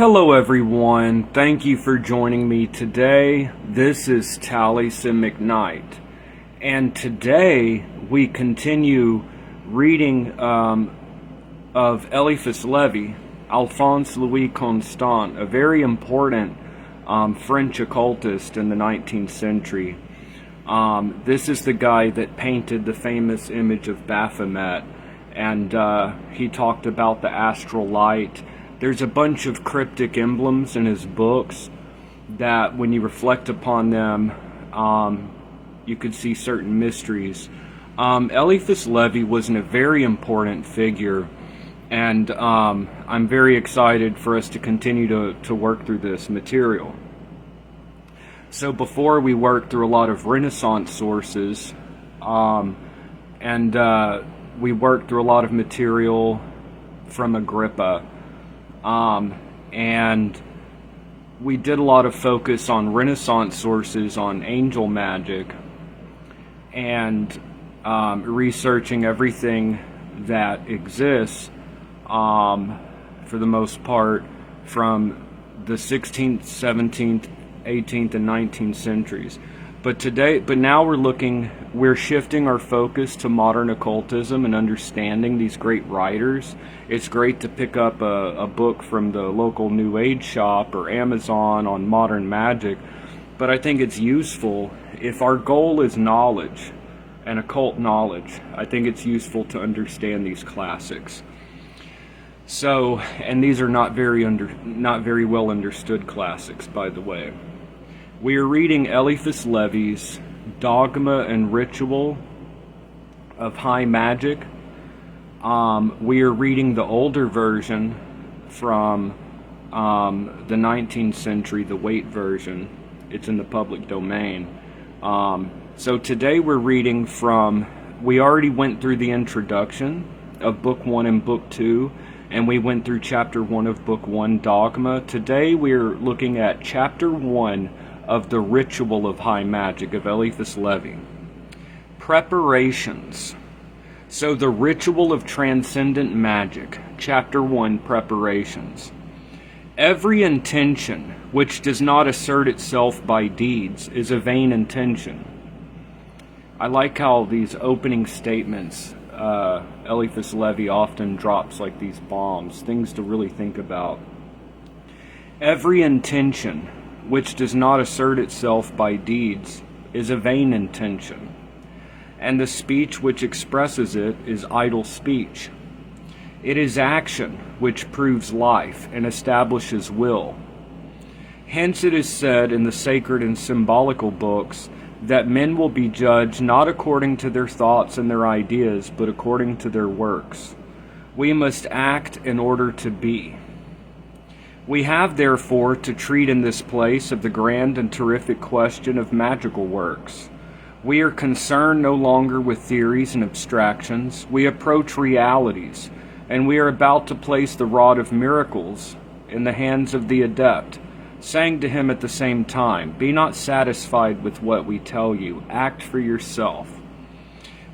Hello everyone, thank you for joining me today. This is Taliesin McKnight, and today we continue reading of Eliphas Levi, Alphonse Louis Constant, a very important French occultist in the 19th century. This is the guy that painted the famous image of Baphomet, and he talked about the astral light. There's a bunch of cryptic emblems in his books that when you reflect upon them, you could see certain mysteries. Eliphas Levi was a very important figure, and I'm very excited for us to continue to work through this material. So before we worked through a lot of Renaissance sources, and we worked through a lot of material from Agrippa. And we did a lot of focus on Renaissance sources on angel magic and researching everything that exists for the most part from the 16th, 17th, 18th, and 19th centuries. But now we're shifting our focus to modern occultism and understanding these great writers. It's great to pick up a book from the local New Age shop or Amazon on modern magic, but I think it's useful if our goal is knowledge and occult knowledge. I think it's useful to understand these classics. So, and these are not very well understood classics, by the way. We are reading Eliphas Levi's Dogma and Ritual of High Magic. We are reading the older version from the 19th century, the Waite version. It's in the public domain. So today we're reading we already went through the introduction of Book 1 and Book 2, and we went through Chapter 1 of Book 1, Dogma. Today we're looking at Chapter 1 of the Ritual of High Magic of Eliphas Levi. Preparations. So the Ritual of Transcendent Magic, Chapter 1, Preparations. Every intention which does not assert itself by deeds is a vain intention. I like how these opening statements, Eliphas Levi often drops like these bombs, things to really think about. Every intention which does not assert itself by deeds is a vain intention, and the speech which expresses it is idle speech. It is action which proves life and establishes will. Hence it is said in the sacred and symbolical books that men will be judged not according to their thoughts and their ideas, but according to their works. We must act in order to be. We have, therefore, to treat in this place of the grand and terrific question of magical works. We are concerned no longer with theories and abstractions. We approach realities, and we are about to place the rod of miracles in the hands of the adept, saying to him at the same time, "Be not satisfied with what we tell you. Act for yourself."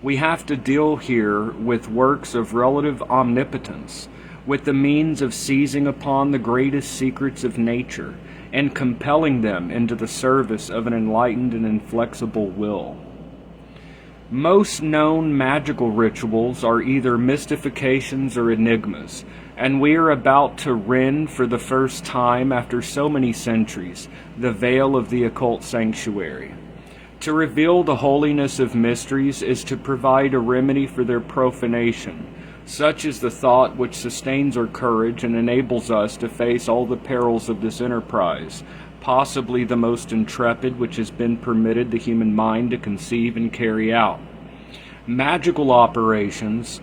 We have to deal here with works of relative omnipotence, with the means of seizing upon the greatest secrets of nature and compelling them into the service of an enlightened and inflexible will. Most known magical rituals are either mystifications or enigmas, and we are about to rend for the first time after so many centuries the veil of the occult sanctuary. To reveal the holiness of mysteries is to provide a remedy for their profanation. Such is the thought which sustains our courage and enables us to face all the perils of this enterprise, possibly the most intrepid which has been permitted the human mind to conceive and carry out. Magical operations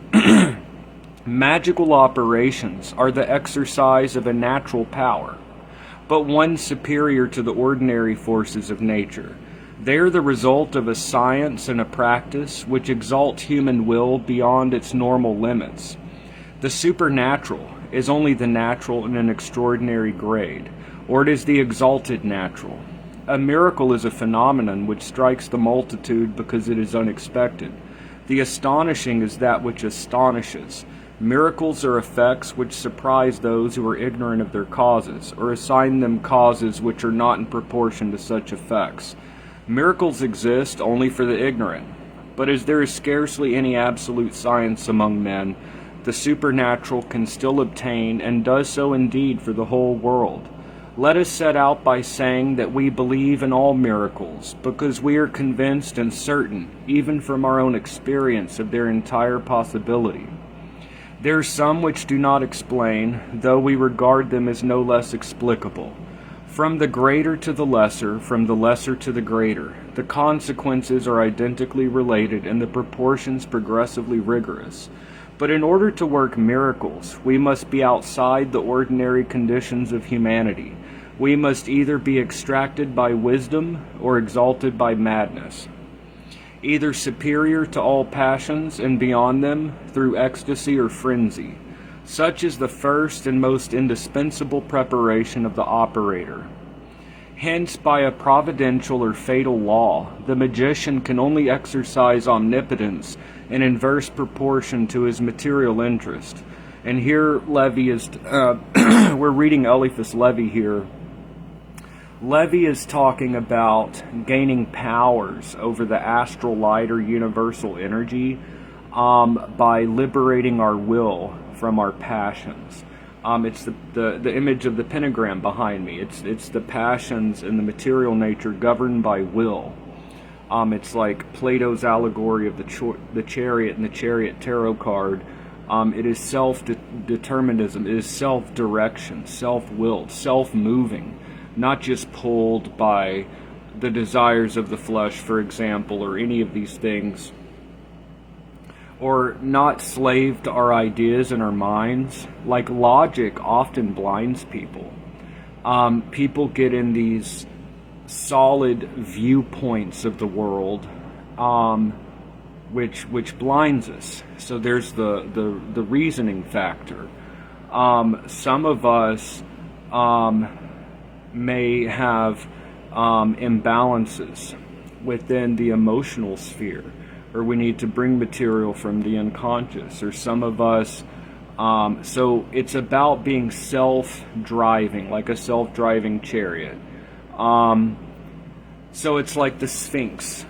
are the exercise of a natural power, but one superior to the ordinary forces of nature. They are the result of a science and a practice which exalt human will beyond its normal limits. The supernatural is only the natural in an extraordinary grade, or it is the exalted natural. A miracle is a phenomenon which strikes the multitude because it is unexpected. The astonishing is that which astonishes. Miracles are effects which surprise those who are ignorant of their causes, or assign them causes which are not in proportion to such effects. Miracles exist only for the ignorant, but as there is scarcely any absolute science among men, the supernatural can still obtain, and does so indeed for the whole world. Let us set out by saying that we believe in all miracles, because we are convinced and certain, even from our own experience, of their entire possibility. There are some which do not explain, though we regard them as no less explicable. From the greater to the lesser, from the lesser to the greater, the consequences are identically related and the proportions progressively rigorous. But in order to work miracles, we must be outside the ordinary conditions of humanity. We must either be extracted by wisdom or exalted by madness, either superior to all passions and beyond them through ecstasy or frenzy. Such is the first and most indispensable preparation of the operator. Hence, by a providential or fatal law, the magician can only exercise omnipotence in inverse proportion to his material interest. And here Levi is, we're reading Eliphas Levi here. Levi is talking about gaining powers over the astral light or universal energy by liberating our will from our passions. It's the image of the pentagram behind me. It's the passions and the material nature governed by will. It's like Plato's allegory of the chariot and the chariot tarot card. It is self-determinism. It is self-direction, self-willed, self-moving, not just pulled by the desires of the flesh, for example, or any of these things, or not slave to our ideas and our minds. Like logic often blinds people. People get in these solid viewpoints of the world, which blinds us. So there's the reasoning factor. Some of us may have imbalances within the emotional sphere, or we need to bring material from the unconscious, or some of us, so it's about being self-driving, like a self-driving chariot. So it's like the Sphinx.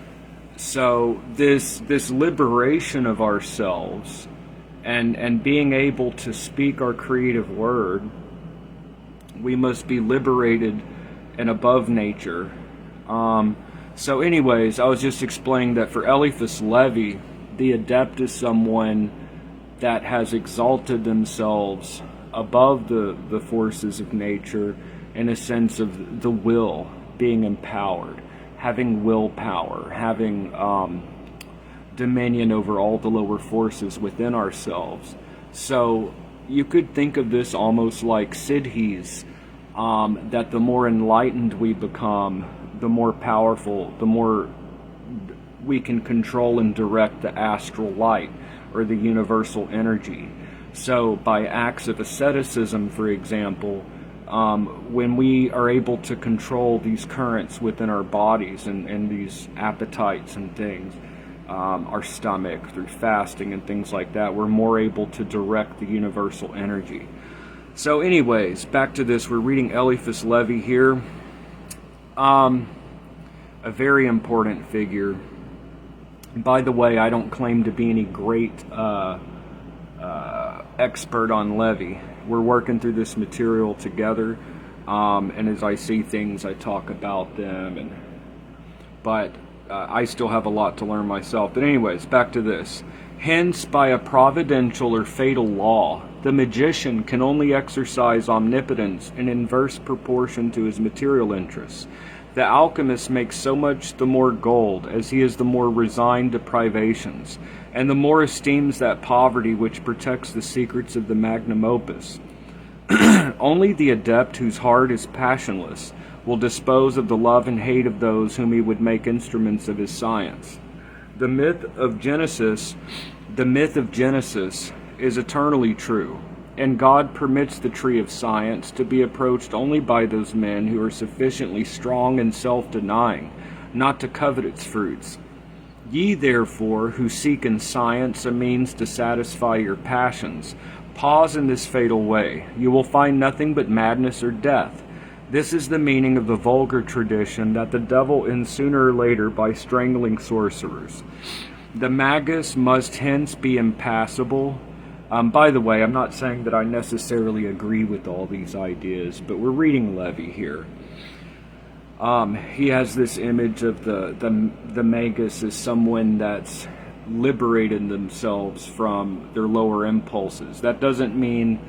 So this liberation of ourselves and being able to speak our creative word, we must be liberated and above nature. So anyways, I was just explaining that for Eliphas Levi, the adept is someone that has exalted themselves above the forces of nature in a sense of the will being empowered, having willpower, having dominion over all the lower forces within ourselves. So you could think of this almost like siddhis, that the more enlightened we become, the more powerful, the more we can control and direct the astral light or the universal energy. So by acts of asceticism, for example, when we are able to control these currents within our bodies and these appetites and things, our stomach, through fasting and things like that, we're more able to direct the universal energy. So anyways, back to this, we're reading Eliphas Levi here. A very important figure. By the way, I don't claim to be any great expert on Levi. We're working through this material together, and as I see things, I talk about them. But I still have a lot to learn myself. But anyways, back to this. Hence, by a providential or fatal law, the magician can only exercise omnipotence in inverse proportion to his material interests. The alchemist makes so much the more gold, as he is the more resigned to privations, and the more esteems that poverty which protects the secrets of the magnum opus. Only the adept whose heart is passionless will dispose of the love and hate of those whom he would make instruments of his science. The myth of Genesis is eternally true, and God permits the tree of science to be approached only by those men who are sufficiently strong and self-denying not to covet its fruits. Ye therefore, who seek in science a means to satisfy your passions, pause in this fatal way. You will find nothing but madness or death. This is the meaning of the vulgar tradition that the devil ends sooner or later by strangling sorcerers. The magus must hence be impassible. By the way, I'm not saying that I necessarily agree with all these ideas, but we're reading Levi here. He has this image of the magus as someone that's liberated themselves from their lower impulses. That doesn't mean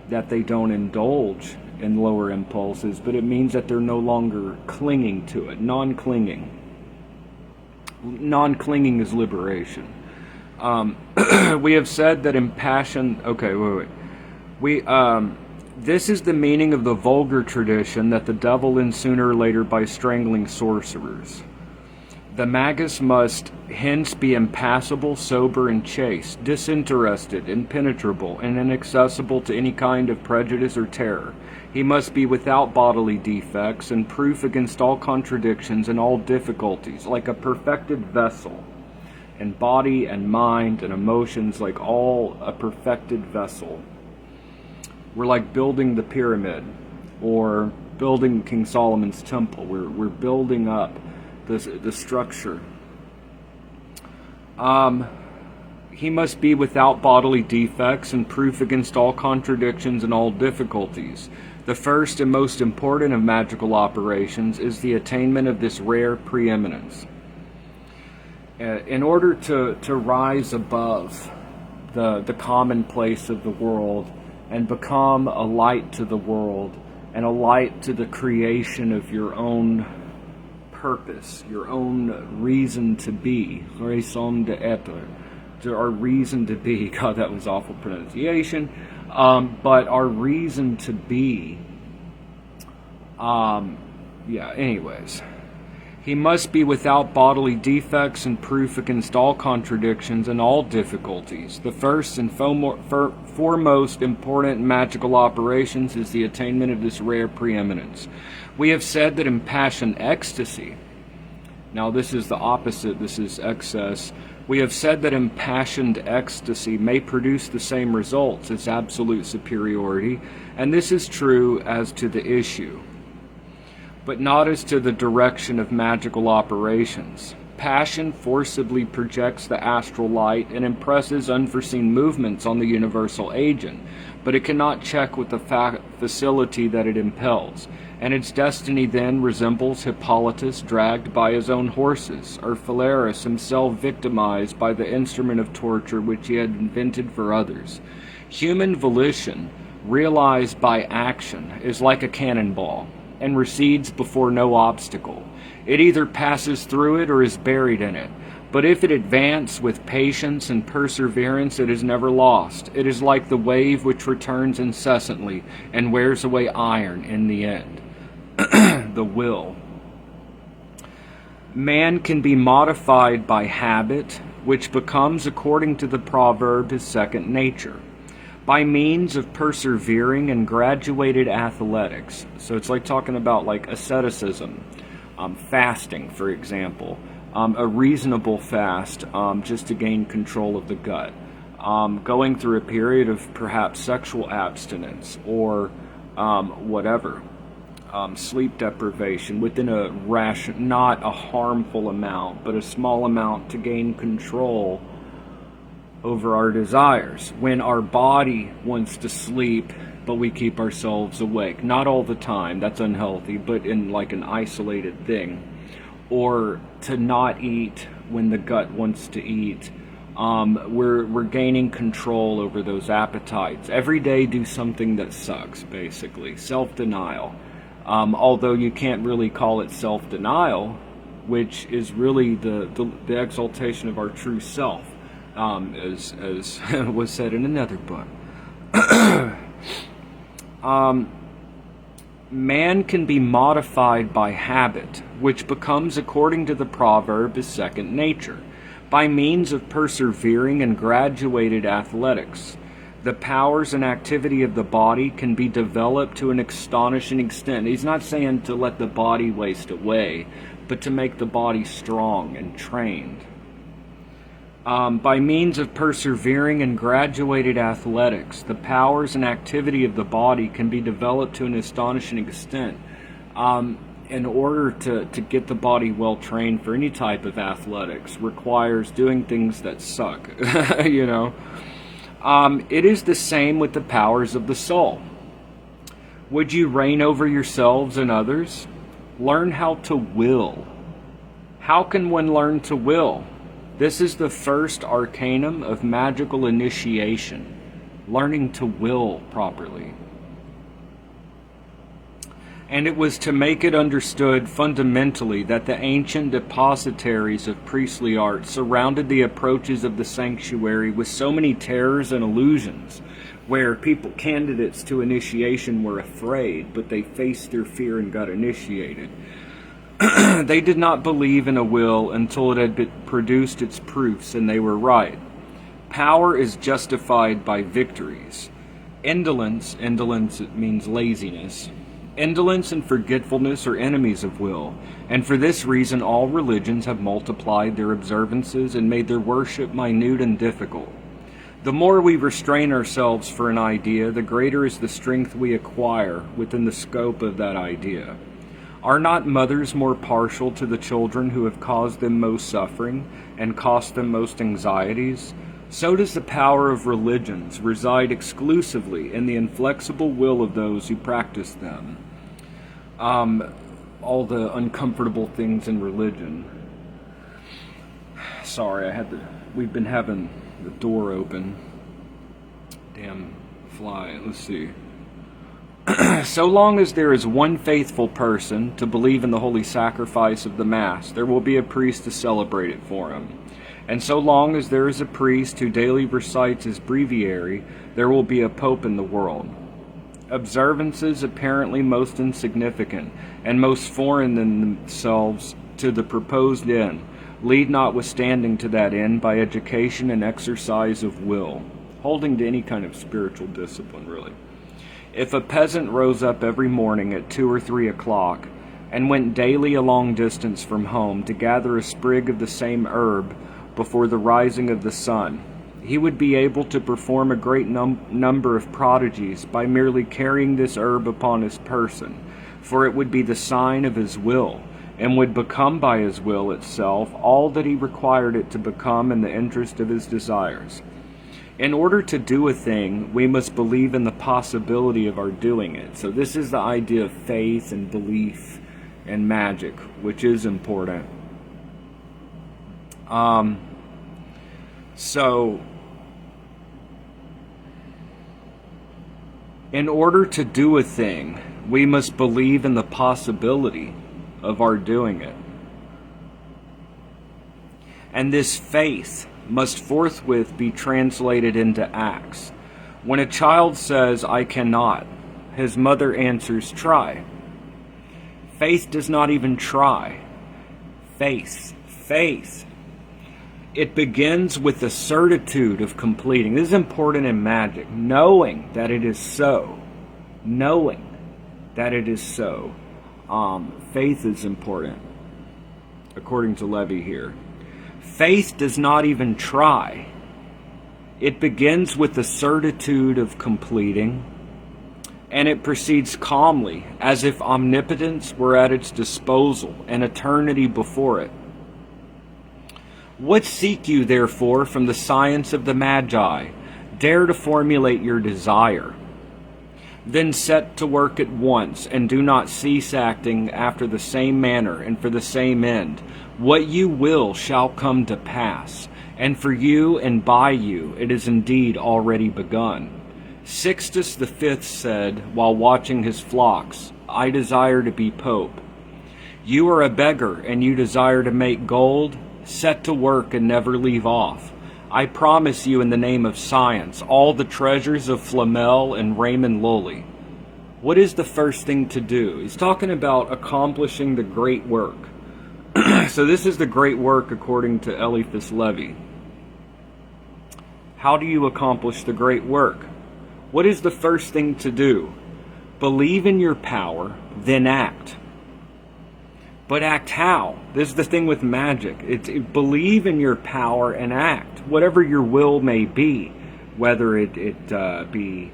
that they don't indulge in lower impulses, but it means that they're no longer clinging to it. Non-clinging is liberation. We have said that impassioned... Okay, wait. This is the meaning of the vulgar tradition that the devil ends sooner or later by strangling sorcerers. The magus must hence be impassible, sober, and chaste, disinterested, impenetrable, and inaccessible to any kind of prejudice or terror. He must be without bodily defects and proof against all contradictions and all difficulties, like a perfected vessel, and body and mind and emotions like all a perfected vessel. We're like building the pyramid or building King Solomon's temple. We're building up the structure. He must be without bodily defects and proof against all contradictions and all difficulties. The first and most important of magical operations is the attainment of this rare preeminence. In order to rise above the commonplace of the world and become a light to the world and a light to the creation of your own purpose, your own reason to be, raison d'être, our reason to be. God, that was awful pronunciation. But our reason to be, anyways. He must be without bodily defects and proof against all contradictions and all difficulties. The first and foremost important magical operations is the attainment of this rare preeminence. We have said that impassioned ecstasy, now this is the opposite, this is excess. We have said that impassioned ecstasy may produce the same results as absolute superiority, and this is true as to the issue, but not as to the direction of magical operations. Passion forcibly projects the astral light and impresses unforeseen movements on the universal agent, but it cannot check with the facility that it impels, and its destiny then resembles Hippolytus dragged by his own horses, or Phalaris himself victimized by the instrument of torture which he had invented for others. Human volition, realized by action, is like a cannonball, and recedes before no obstacle. It either passes through it or is buried in it. But if it advance with patience and perseverance, it is never lost. It is like the wave which returns incessantly and wears away iron in the end. The will. Man can be modified by habit, which becomes, according to the proverb, his second nature, by means of persevering and graduated athletics. So it's like talking about like asceticism, fasting, for example, a reasonable fast just to gain control of the gut, going through a period of perhaps sexual abstinence or whatever, sleep deprivation within a not a harmful amount, but a small amount to gain control over our desires. When our body wants to sleep, but we keep ourselves awake. Not all the time, that's unhealthy, but in like an isolated thing. Or to not eat when the gut wants to eat. We're gaining control over those appetites. Every day do something that sucks, basically. Self-denial. Although you can't really call it self-denial, which is really the exaltation of our true self. As was said in another book. Man can be modified by habit, which becomes, according to the proverb, his second nature, by means of persevering and graduated athletics. The powers and activity of the body can be developed to an astonishing extent. He's not saying to let the body waste away, but to make the body strong and trained. By means of persevering in graduated athletics, the powers and activity of the body can be developed to an astonishing extent. In order to get the body well trained for any type of athletics requires doing things that suck, you know. It is the same with the powers of the soul. Would you reign over yourselves and others? Learn how to will. How can one learn to will? This is the first arcanum of magical initiation, learning to will properly. And it was to make it understood fundamentally that the ancient depositaries of priestly art surrounded the approaches of the sanctuary with so many terrors and illusions, where candidates to initiation were afraid, but they faced their fear and got initiated. They did not believe in a will until it had produced its proofs, and they were right. Power is justified by victories. Indolence means laziness. Indolence and forgetfulness are enemies of will, and for this reason all religions have multiplied their observances and made their worship minute and difficult. The more we restrain ourselves for an idea, the greater is the strength we acquire within the scope of that idea. Are not mothers more partial to the children who have caused them most suffering and cost them most anxieties? So does the power of religions reside exclusively in the inflexible will of those who practice them. All the uncomfortable things in religion. Sorry, we've been having the door open. Damn fly, let's see. So long as there is one faithful person to believe in the holy sacrifice of the Mass, there will be a priest to celebrate it for him. And so long as there is a priest who daily recites his breviary, there will be a pope in the world. Observances apparently most insignificant and most foreign in themselves to the proposed end lead notwithstanding to that end by education and exercise of will, holding to any kind of spiritual discipline, really. If a peasant rose up every morning at 2 or 3 o'clock and went daily a long distance from home to gather a sprig of the same herb before the rising of the sun, he would be able to perform a great number of prodigies by merely carrying this herb upon his person, for it would be the sign of his will, and would become by his will itself all that he required it to become in the interest of his desires. In order to do a thing, we must believe in the possibility of our doing it. So this is the idea of faith and belief and magic, which is important. So, in order to do a thing, we must believe in the possibility of our doing it. And this faith must forthwith be translated into acts. When a child says, "I cannot," his mother answers, "Try." Faith does not even try. Faith. It begins with the certitude of completing. This is important in magic. Knowing that it is so. Knowing that it is so. Faith is important, according to Levi here. Faith does not even try. It begins with the certitude of completing, and it proceeds calmly, as if omnipotence were at its disposal and eternity before it. What seek you, therefore, from the science of the Magi? Dare to formulate your desire. Then set to work at once, and do not cease acting after the same manner and for the same end. What you will shall come to pass, and for you and by you it is indeed already begun. Sixtus V said, while watching his flocks, "I desire to be pope." You are a beggar, and you desire to make gold? Set to work and never leave off. I promise you in the name of science all the treasures of Flamel and Raymond Lully. What is the first thing to do? He's talking about accomplishing the great work. So this is the great work according to Eliphas Levi. How do you accomplish the great work? What is the first thing to do? Believe in your power, then act. But act how? This is the thing with magic. Believe in your power and act, whatever your will may be, whether it be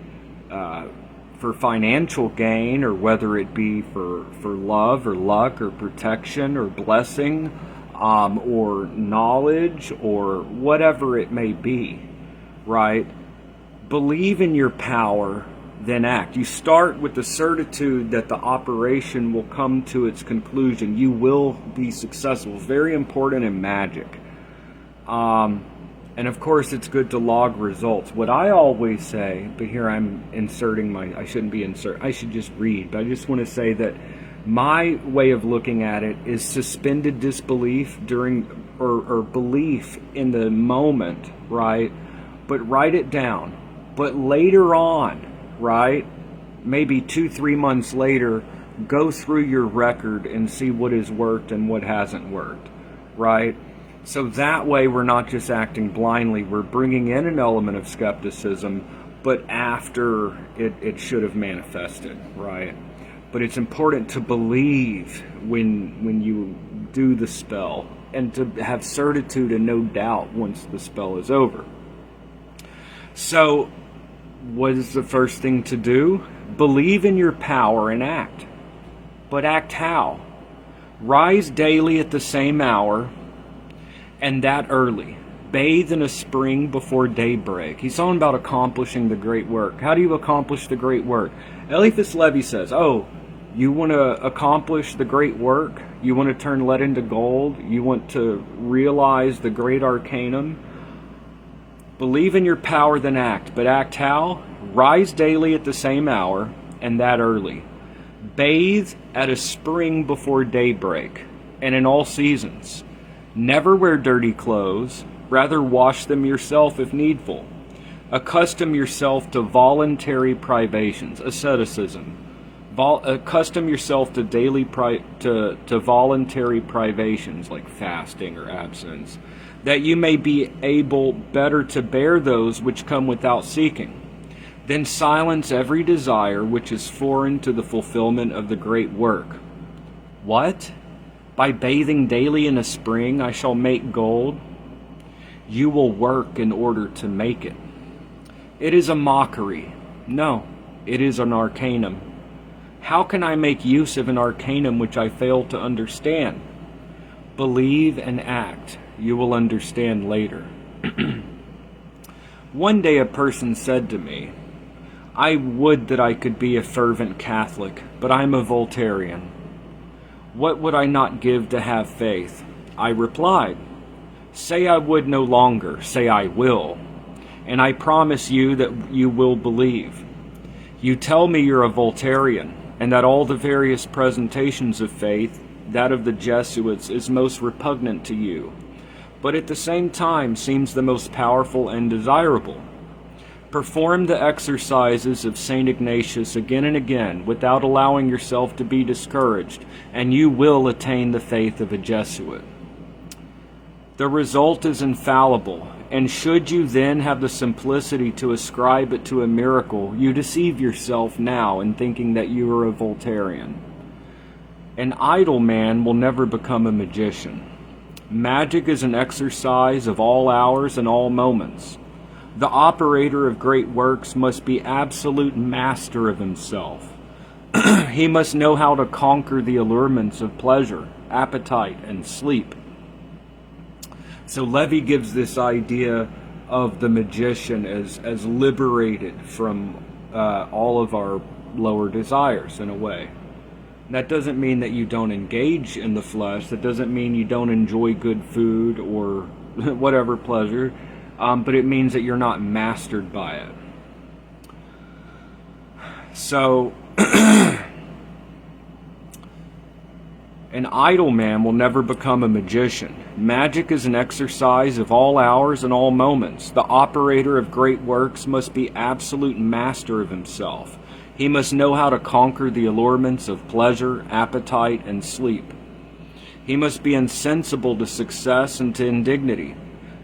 for financial gain, or whether it be for love or luck or protection or blessing, or knowledge, or whatever it may be, right? Believe in your power, then act. You start with the certitude that the operation will come to its conclusion. You will be successful. Very important in magic. And of course, it's good to log results. What I always say, but here I'm inserting I should just read, but I just want to say that my way of looking at it is suspended disbelief or belief in the moment, right? But write it down. But later on, right, maybe 2-3 months later, go through your record and see what has worked and what hasn't worked, right? So that way we're not just acting blindly, we're bringing in an element of skepticism, but after it should have manifested, right? But it's important to believe when you do the spell, and to have certitude and no doubt once the spell is over. So, what is the first thing to do? Believe in your power and act. But act how? Rise daily at the same hour, and that early. Bathe in a spring before daybreak. He's talking about accomplishing the great work. How do you accomplish the great work? Eliphas Levi says, you want to accomplish the great work? You want to turn lead into gold? You want to realize the great arcanum? Believe in your power, then act. But act how? Rise daily at the same hour, and that early. Bathe at a spring before daybreak, and in all seasons. Never wear dirty clothes. Rather wash them yourself if needful. Accustom yourself to voluntary privations, asceticism. Accustom yourself to to voluntary privations like fasting or abstinence, that you may be able better to bear those which come without seeking. Then silence every desire which is foreign to the fulfillment of the great work. What? By bathing daily in a spring I shall make gold? You will work in order to make it. It is a mockery. No, it is an arcanum. How can I make use of an arcanum which I fail to understand? Believe and act. You will understand later. One day a person said to me, I would that I could be a fervent Catholic, but I'm a Voltairean. What would I not give to have faith? I replied, say I would no longer, say I will, and I promise you that you will believe. You tell me you're a Voltairean, and that all the various presentations of faith, that of the Jesuits, is most repugnant to you, but at the same time seems the most powerful and desirable. Perform the exercises of St. Ignatius again and again, without allowing yourself to be discouraged, and you will attain the faith of a Jesuit. The result is infallible, and should you then have the simplicity to ascribe it to a miracle, you deceive yourself now in thinking that you are a Voltairean. An idle man will never become a magician. Magic is an exercise of all hours and all moments. The operator of great works must be absolute master of himself. He must know how to conquer the allurements of pleasure, appetite, and sleep. So Levi gives this idea of the magician as liberated from all of our lower desires in a way. That doesn't mean that you don't engage in the flesh. That doesn't mean you don't enjoy good food or whatever pleasure. But it means that you're not mastered by it. So, an idle man will never become a magician. Magic is an exercise of all hours and all moments. The operator of great works must be absolute master of himself. He must know how to conquer the allurements of pleasure, appetite, and sleep. He must be insensible to success and to indignity.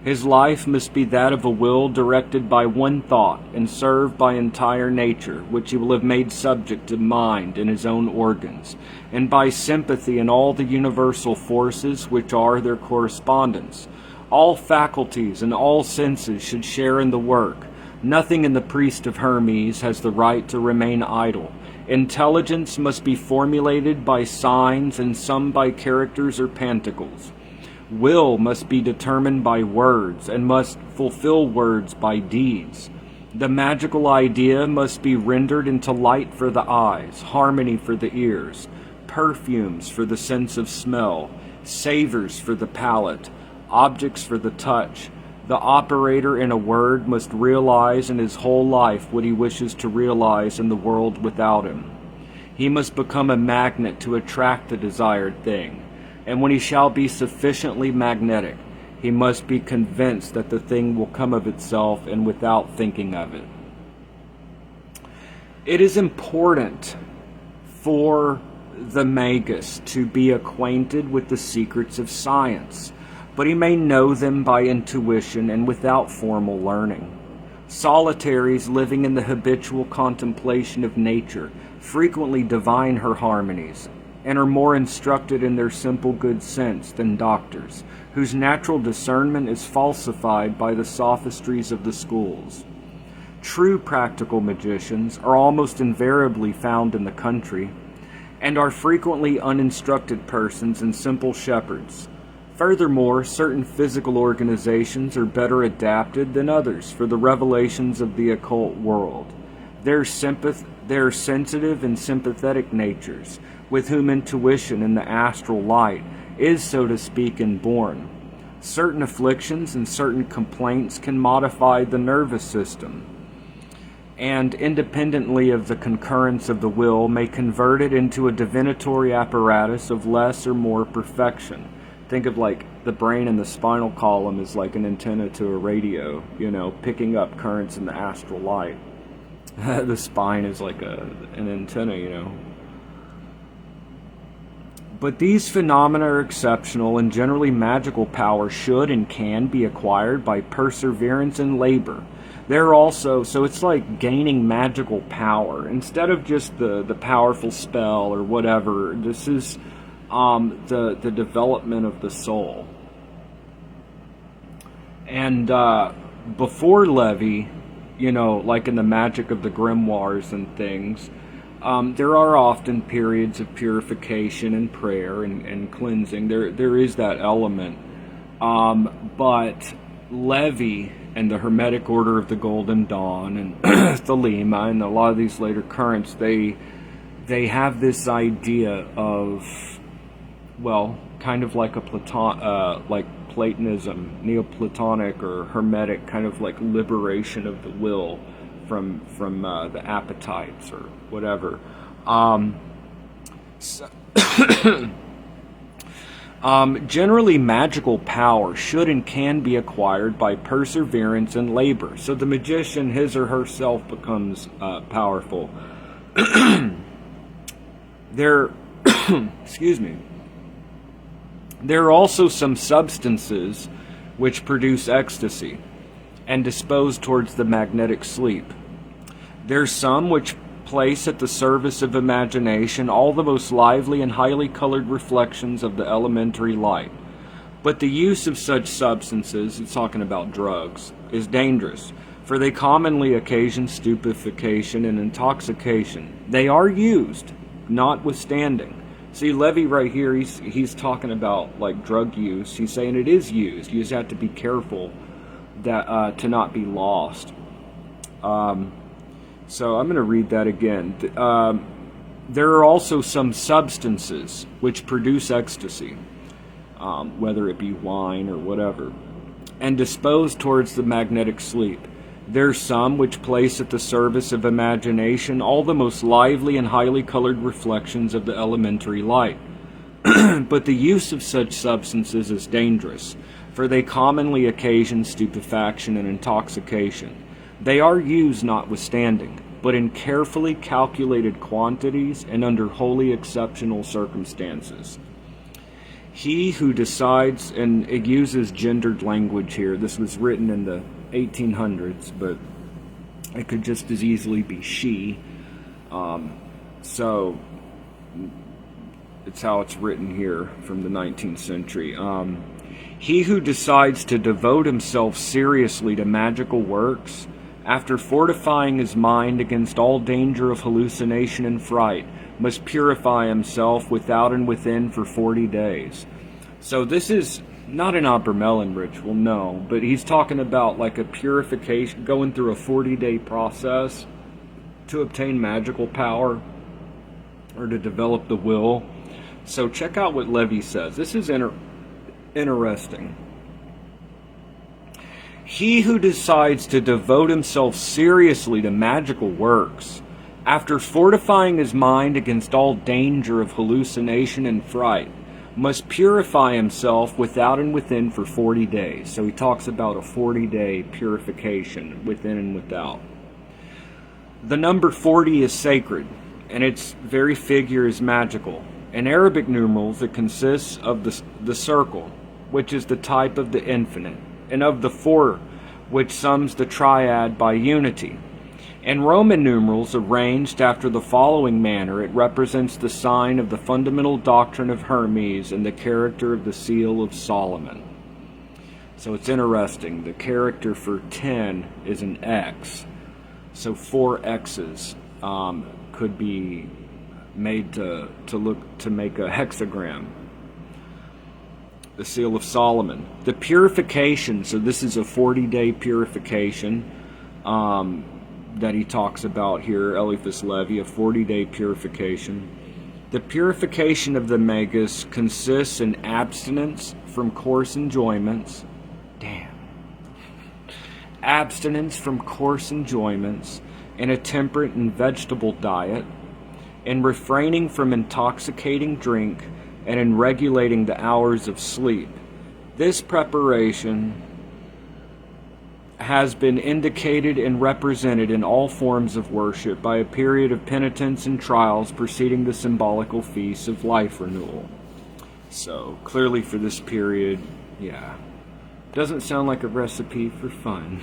His life must be that of a will directed by one thought and served by entire nature, which he will have made subject to mind in his own organs, and by sympathy in all the universal forces which are their correspondents. All faculties and all senses should share in the work. Nothing in the priest of Hermes has the right to remain idle. Intelligence must be formulated by signs, and some by characters or panticles. Will must be determined by words, and must fulfill words by deeds. The magical idea must be rendered into light for the eyes, harmony for the ears, perfumes for the sense of smell, savors for the palate, objects for the touch. The operator, in a word, must realize in his whole life what he wishes to realize in the world without him. He must become a magnet to attract the desired thing. And when he shall be sufficiently magnetic, he must be convinced that the thing will come of itself and without thinking of it. It is important for the magus to be acquainted with the secrets of science, but he may know them by intuition and without formal learning. Solitaries living in the habitual contemplation of nature frequently divine her harmonies, and are more instructed in their simple good sense than doctors, whose natural discernment is falsified by the sophistries of the schools. True practical magicians are almost invariably found in the country, and are frequently uninstructed persons and simple shepherds. Furthermore, certain physical organizations are better adapted than others for the revelations of the occult world. Their sensitive and sympathetic natures, with whom intuition in the astral light is, so to speak, inborn. Certain afflictions and certain complaints can modify the nervous system, and independently of the concurrence of the will, may convert it into a divinatory apparatus of less or more perfection. Think of like the brain and the spinal column is like an antenna to a radio, picking up currents in the astral light. The spine is like an antenna, But these phenomena are exceptional, and generally magical power should and can be acquired by perseverance and labor. They're also, so it's like gaining magical power instead of just the powerful spell or whatever. This is the development of the soul. And before Levi, like in the magic of the grimoires and things, there are often periods of purification and prayer and cleansing. There is that element. But Levi and the Hermetic Order of the Golden Dawn and Thelema and a lot of these later currents, they have this idea of, kind of like like Platonism, Neoplatonic or Hermetic, kind of like liberation of the will from the appetites or whatever. Generally, magical power should and can be acquired by perseverance and labor. So the magician, his or herself, becomes powerful. Excuse me. There are also some substances which produce ecstasy and dispose towards the magnetic sleep. There's some which place at the service of imagination all the most lively and highly colored reflections of the elementary light. But the use of such substances, it's talking about drugs, is dangerous, for they commonly occasion stupefaction and intoxication. They are used, notwithstanding. See, Levi right here, he's talking about like drug use. He's saying it is used. You just have to be careful that to not be lost. So I'm going to read that again. There are also some substances which produce ecstasy, whether it be wine or whatever, and dispose towards the magnetic sleep. There's some which place at the service of imagination all the most lively and highly colored reflections of the elementary light. But the use of such substances is dangerous, for they commonly occasion stupefaction and intoxication. They are used notwithstanding, but in carefully calculated quantities and under wholly exceptional circumstances. He who decides, and it uses gendered language here. This was written in the 1800s, but it could just as easily be she. So it's how it's written here from the 19th century. He who decides to devote himself seriously to magical works, after fortifying his mind against all danger of hallucination and fright, must purify himself without and within for 40 days. So this is not an Obermelin ritual, no, but he's talking about like a purification, going through a 40-day process to obtain magical power or to develop the will. So check out what Levi says. This is interesting. He who decides to devote himself seriously to magical works, after fortifying his mind against all danger of hallucination and fright, must purify himself without and within for 40 days. So he talks about a 40-day purification within and without. The number 40 is sacred, and its very figure is magical. In Arabic numerals, it consists of the circle, which is the type of the infinite, and of the 4, which sums the triad by unity. In Roman numerals, arranged after the following manner, it represents the sign of the fundamental doctrine of Hermes and the character of the seal of Solomon. So it's interesting. The character for 10 is an X. So 4 X's could be made to make a hexagram. The seal of Solomon. The purification, so this is a 40-day purification that he talks about here, Eliphas Levi, a 40-day purification. The purification of the magus consists in abstinence from coarse enjoyments. Abstinence from coarse enjoyments, in a temperate and vegetable diet, in refraining from intoxicating drink, and in regulating the hours of sleep. This preparation has been indicated and represented in all forms of worship by a period of penitence and trials preceding the symbolical feast of life renewal. So, clearly for this period, yeah. Doesn't sound like a recipe for fun.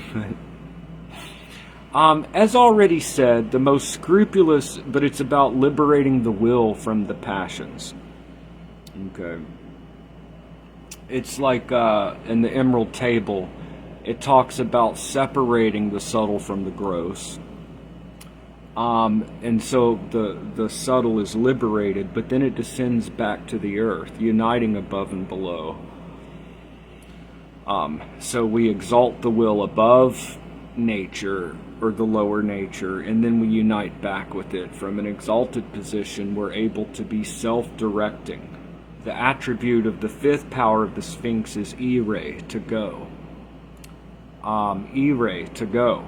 As already said, the most scrupulous, but it's about liberating the will from the passions. Okay. It's like in the Emerald Table, it talks about separating the subtle from the gross. And so the subtle is liberated, but then it descends back to the earth, uniting above and below. So we exalt the will above nature, or the lower nature, and then we unite back with it. From an exalted position, we're able to be self-directing. The attribute of the 5th power of the Sphinx is ire, to go. Ire, to go.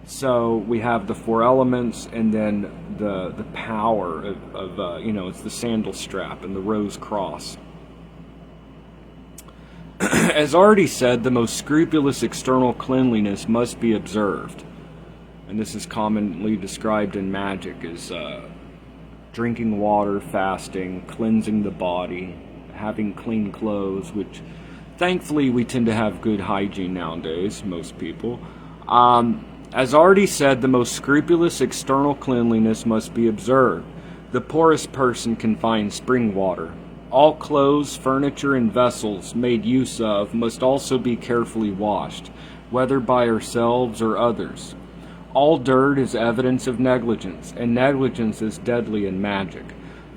So we have the 4 elements, and then the power of it's the sandal strap and the rose cross. As already said, the most scrupulous external cleanliness must be observed. And this is commonly described in magic as drinking water, fasting, cleansing the body, having clean clothes, which thankfully we tend to have good hygiene nowadays, most people. As already said, the most scrupulous external cleanliness must be observed. The poorest person can find spring water. All clothes, furniture, and vessels made use of must also be carefully washed, whether by ourselves or others. All dirt is evidence of negligence, and negligence is deadly in magic.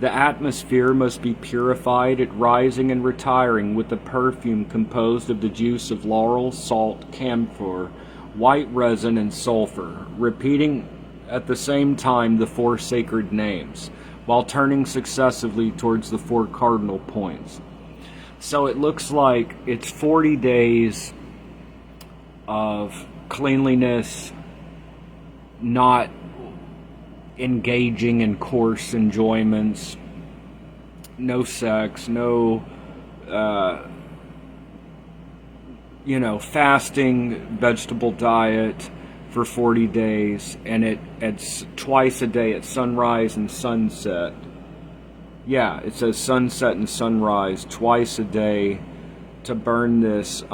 The atmosphere must be purified at rising and retiring with a perfume composed of the juice of laurel, salt, camphor, white resin, and sulfur, repeating at the same time the 4 sacred names, while turning successively towards the 4 cardinal points. So it looks like it's 40 days of cleanliness, not engaging in coarse enjoyments, no sex, no, fasting, vegetable diet for 40 days, and it's twice a day at sunrise and sunset. Yeah, it says sunset and sunrise twice a day to burn this.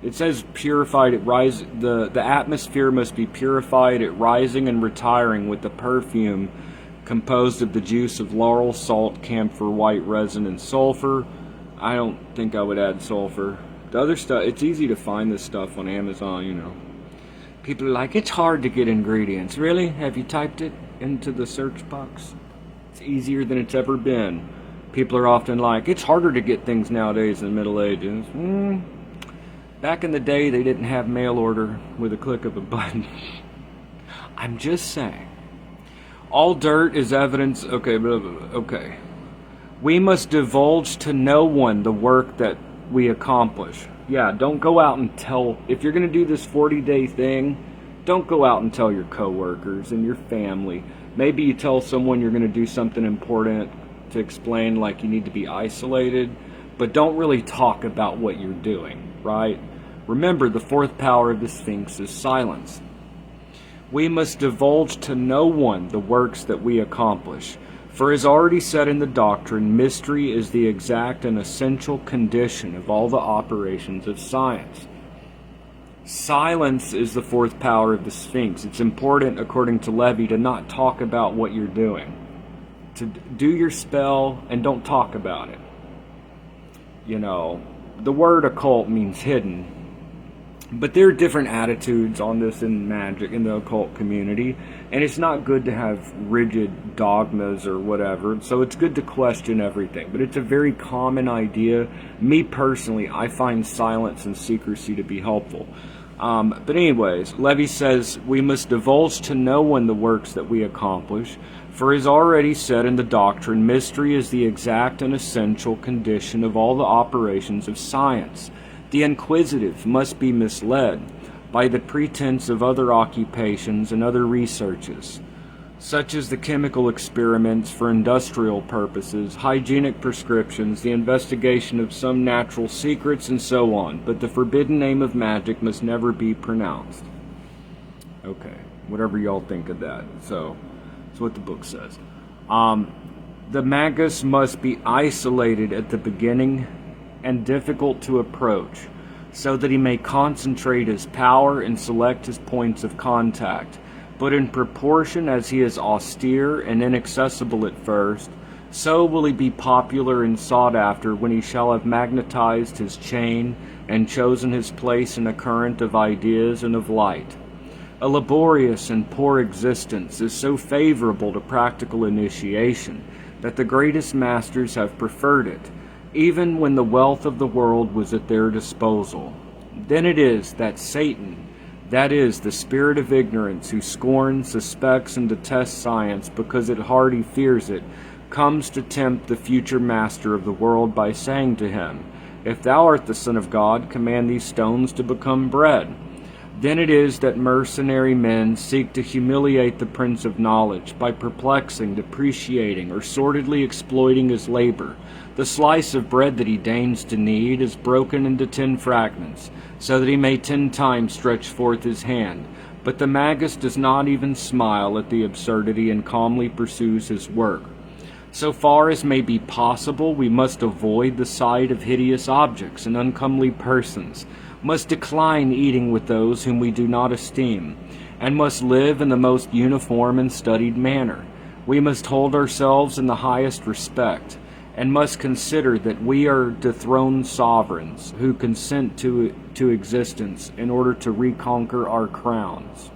It says purified at rise. The atmosphere must be purified at rising and retiring with the perfume composed of the juice of laurel, salt, camphor, white resin, and sulfur. I don't think I would add sulfur. The other stuff, it's easy to find this stuff on Amazon, you know. People are like, it's hard to get ingredients. Really? Have you typed it into the search box? It's easier than it's ever been. People are often like, it's harder to get things nowadays in the Middle Ages. Back in the day, they didn't have mail order with a click of a button. I'm just saying. All dirt is evidence. Okay. We must divulge to no one the work that we accomplish. Yeah, don't go out and tell. If you're going to do this 40-day thing, don't go out and tell your coworkers and your family. Maybe you tell someone you're going to do something important to explain, like you need to be isolated, but don't really talk about what you're doing, right? Remember, the fourth power of the Sphinx is silence. We must divulge to no one the works that we accomplish. For as already said in the doctrine, mystery is the exact and essential condition of all the operations of science. Silence is the fourth power of the Sphinx. It's important, according to Levi, to not talk about what you're doing. To do your spell and don't talk about it. You know, the word occult means hidden. But there are different attitudes on this in magic, in the occult community, and it's not good to have rigid dogmas or whatever, so it's good to question everything. But it's a very common idea. Me personally, I find silence and secrecy to be helpful. But anyways, Levi says, we must divulge to no one the works that we accomplish, for as already said in the doctrine, mystery is the exact and essential condition of all the operations of science. The inquisitive must be misled by the pretense of other occupations and other researches, such as the chemical experiments for industrial purposes, hygienic prescriptions, the investigation of some natural secrets, and so on. But the forbidden name of magic must never be pronounced. Okay, whatever y'all think of that. So, that's what the book says. The magus must be isolated at the beginning and difficult to approach, so that he may concentrate his power and select his points of contact. But in proportion as he is austere and inaccessible at first, so will he be popular and sought after when he shall have magnetized his chain and chosen his place in a current of ideas and of light. A laborious and poor existence is so favorable to practical initiation that the greatest masters have preferred it, even when the wealth of the world was at their disposal. Then it is that Satan, that is, the spirit of ignorance, who scorns, suspects, and detests science because at heart he fears it, comes to tempt the future master of the world by saying to him, if thou art the Son of God, command these stones to become bread. Then it is that mercenary men seek to humiliate the Prince of Knowledge by perplexing, depreciating, or sordidly exploiting his labor. The slice of bread that he deigns to need is broken into 10 fragments, so that he may 10 times stretch forth his hand. But the magus does not even smile at the absurdity and calmly pursues his work. So far as may be possible, we must avoid the sight of hideous objects and uncomely persons, must decline eating with those whom we do not esteem, and must live in the most uniform and studied manner. We must hold ourselves in the highest respect, and must consider that we are dethroned sovereigns who consent to existence in order to reconquer our crowns.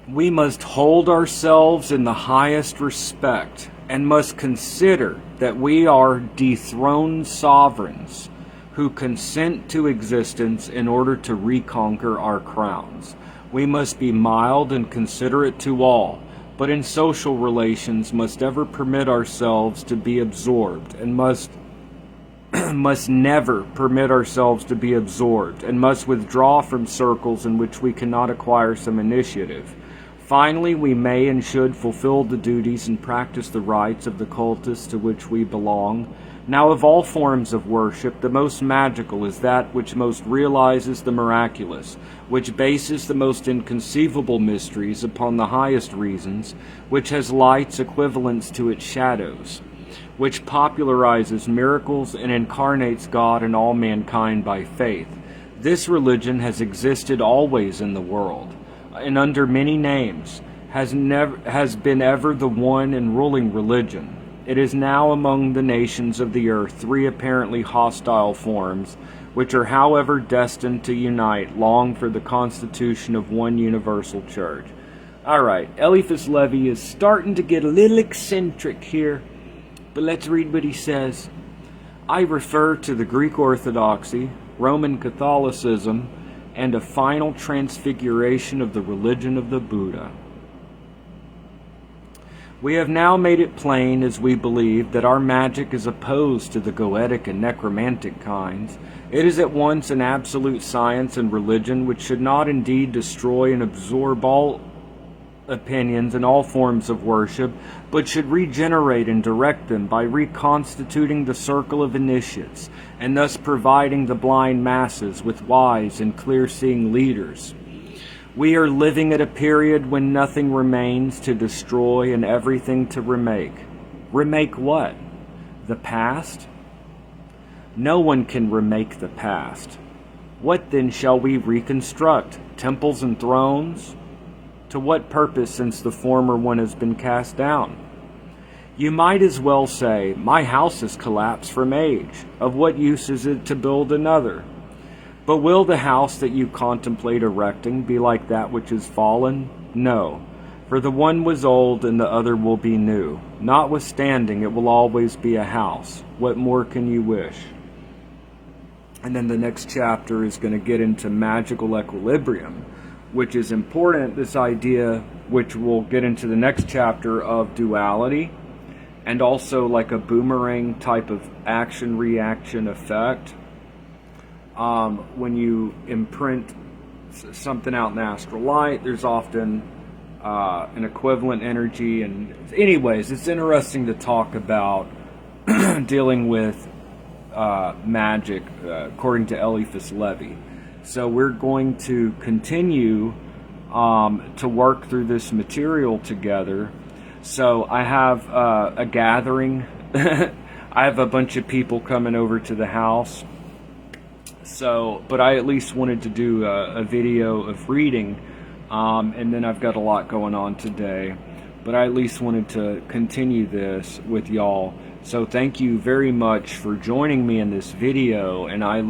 We must hold ourselves in the highest respect, and must consider that we are dethroned sovereigns who consent to existence in order to reconquer our crowns. We must be mild and considerate to all, but in social relations must ever permit ourselves to be absorbed, and must never permit ourselves to be absorbed, and must withdraw from circles in which we cannot acquire some initiative. Finally, we may and should fulfill the duties and practice the rites of the cultus to which we belong, Now of all forms of worship, the most magical is that which most realizes the miraculous, which bases the most inconceivable mysteries upon the highest reasons, which has lights equivalents to its shadows, which popularizes miracles and incarnates God in all mankind by faith. This religion has existed always in the world, and under many names, has been ever the one and ruling religion. It is now among the nations of the earth three apparently hostile forms, which are however destined to unite long for the constitution of one universal church. Alright, Eliphas Levi is starting to get a little eccentric here, but let's read what he says. I refer to the Greek Orthodoxy, Roman Catholicism, and a final transfiguration of the religion of the Buddha. We have now made it plain, as we believe, that our magic is opposed to the goetic and necromantic kinds. It is at once an absolute science and religion which should not indeed destroy and absorb all opinions and all forms of worship, but should regenerate and direct them by reconstituting the circle of initiates, and thus providing the blind masses with wise and clear-seeing leaders. We are living at a period when nothing remains to destroy and everything to remake. Remake what? The past? No one can remake the past. What then shall we reconstruct? Temples and thrones? To what purpose, since the former one has been cast down? You might as well say, my house has collapsed from age. Of what use is it to build another? But will the house that you contemplate erecting be like that which is fallen? No, for the one was old and the other will be new. Notwithstanding, it will always be a house. What more can you wish? And then the next chapter is going to get into magical equilibrium, which is important, this idea, which we'll get into the next chapter, of duality, and also like a boomerang type of action-reaction effect. When you imprint something out in astral light, there's often an equivalent energy. And anyways, it's interesting to talk about dealing with magic according to Eliphas Levi. So we're going to continue to work through this material together. So I have a gathering. I have a bunch of people coming over to the house. So, but I at least wanted to do a video of reading, and then I've got a lot going on today, but I at least wanted to continue this with y'all. So thank you very much for joining me in this video, and I am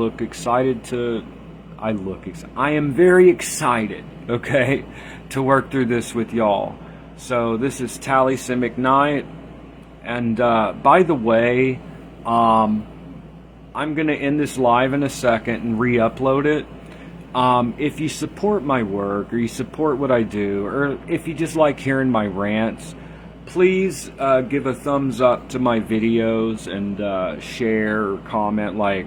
very excited, okay, to work through this with y'all. So this is Taliesin McKnight, and by the way, I'm going to end this live in a second and re-upload it. If you support my work, or you support what I do, or if you just like hearing my rants, please give a thumbs up to my videos and share or comment. Like,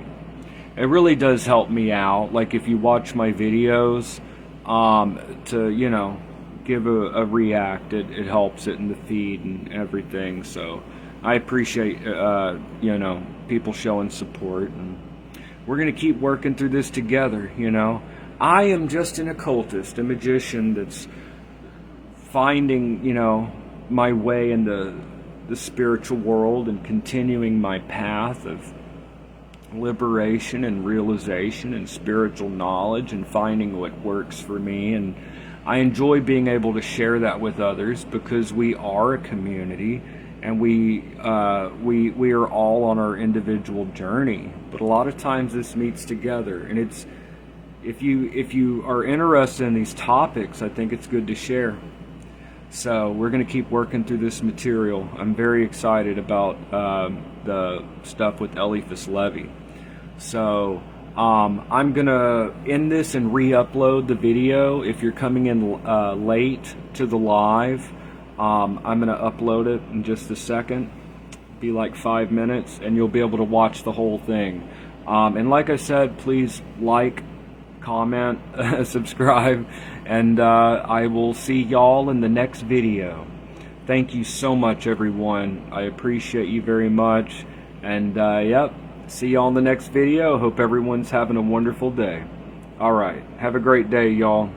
it really does help me out. Like, if you watch my videos, to, you know, give a react, it helps it in the feed and everything. So I appreciate, you know, people showing support, and we're going to keep working through this together, you know. I am just an occultist, a magician that's finding, you know, my way in the spiritual world and continuing my path of liberation and realization and spiritual knowledge and finding what works for me. And I enjoy being able to share that with others, because we are a community. And we are all on our individual journey, but a lot of times this meets together. And it's, if you are interested in these topics, I think it's good to share. So we're going to keep working through this material. I'm very excited about the stuff with Eliphas Levi. So I'm going to end this and re-upload the video. If you're coming in late to the live, I'm going to upload it in just a second. Be like 5 minutes, and you'll be able to watch the whole thing. And like I said, please like, comment, subscribe, and I will see y'all in the next video. Thank you so much, everyone. I appreciate you very much, And, yep, see you on the next video. Hope everyone's having a wonderful day. Alright, have a great day, y'all.